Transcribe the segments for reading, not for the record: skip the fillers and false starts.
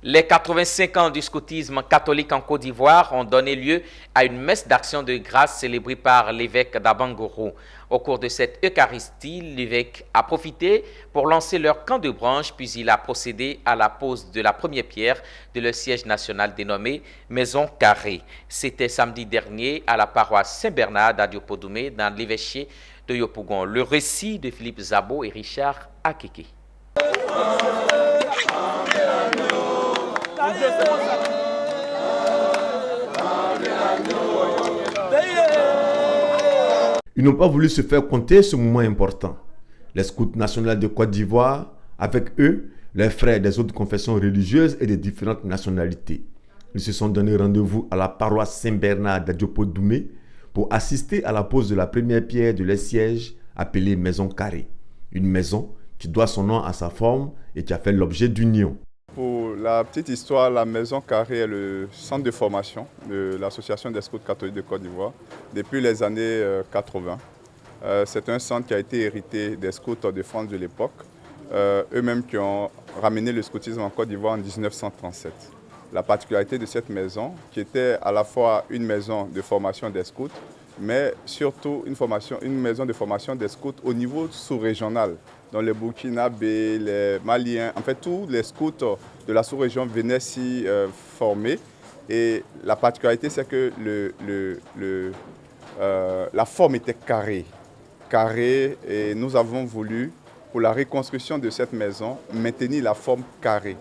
Les 85 ans du scoutisme catholique en Côte d'Ivoire ont donné lieu à une messe d'action de grâce célébrée par l'évêque d'Abangourou. Au cours de cette Eucharistie, l'évêque a profité pour lancer leur camp de branche, puis il a procédé à la pose de la première pierre de leur siège national dénommé Maison Carrée. C'était samedi dernier à la paroisse Saint-Bernard d'Adiopodoumé dans l'évêché de Yopougon. Le récit de Philippe Zabo et Richard Akeke. Ils n'ont pas voulu se faire compter ce moment important. Les scouts nationaux de Côte d'Ivoire, avec eux, les frères des autres confessions religieuses et des différentes nationalités. Ils se sont donné rendez-vous à la paroisse Saint-Bernard d'Adiopodoumé pour assister à la pose de la première pierre de leur siège appelée Maison Carrée. Une maison qui doit son nom à sa forme et qui a fait l'objet d'union. Pour la petite histoire, la Maison Carrée est le centre de formation de l'Association des scouts catholiques de Côte d'Ivoire depuis les années 80. C'est un centre qui a été hérité des scouts de France de l'époque, eux-mêmes qui ont ramené le scoutisme en Côte d'Ivoire en 1937. La particularité de cette maison, qui était à la fois une maison de formation des scouts, mais surtout une maison de formation des scouts au niveau sous-régional. Dans les Burkinabés, les Maliens, en fait tous les scouts de la sous-région venaient s'y former. Et la particularité, c'est que la forme était carrée. Et nous avons voulu, pour la reconstruction de cette maison, maintenir la forme carrée.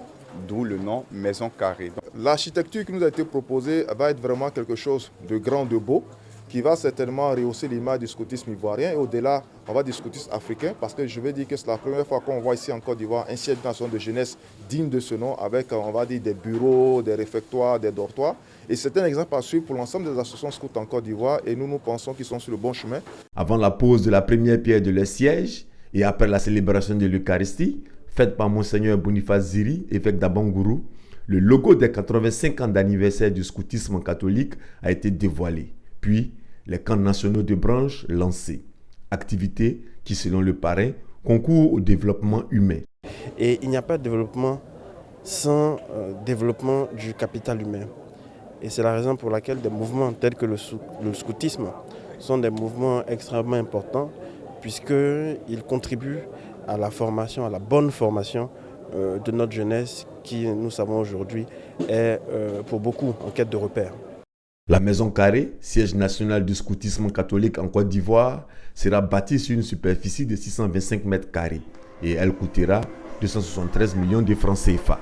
D'où le nom Maison Carrée. L'architecture qui nous a été proposée va être vraiment quelque chose de grand, de beau, qui va certainement rehausser l'image du scoutisme ivoirien. Et au-delà, on va du scoutisme africain, parce que je vais dire que c'est la première fois qu'on voit ici en Côte d'Ivoire un siège national de jeunesse digne de ce nom, avec, on va dire, des bureaux, des réfectoires, des dortoirs. Et c'est un exemple à suivre pour l'ensemble des associations scouts en Côte d'Ivoire, et nous pensons qu'ils sont sur le bon chemin. Avant la pose de la première pierre de leur siège, et après la célébration de l'Eucharistie, faite par Monseigneur Boniface Ziri, évêque d'Abangourou, le logo des 85 ans d'anniversaire du scoutisme catholique a été dévoilé. Puis, les camps nationaux de branche lancés. Activité qui, selon le parrain, concourt au développement humain. Et il n'y a pas de développement sans développement du capital humain. Et c'est la raison pour laquelle des mouvements tels que le scoutisme sont des mouvements extrêmement importants, puisqu'ils contribuent à la formation, à la bonne formation de notre jeunesse qui, nous savons aujourd'hui, est pour beaucoup en quête de repères. La Maison Carrée, siège national du scoutisme catholique en Côte d'Ivoire, sera bâtie sur une superficie de 625 mètres carrés et elle coûtera 273 millions de francs CFA.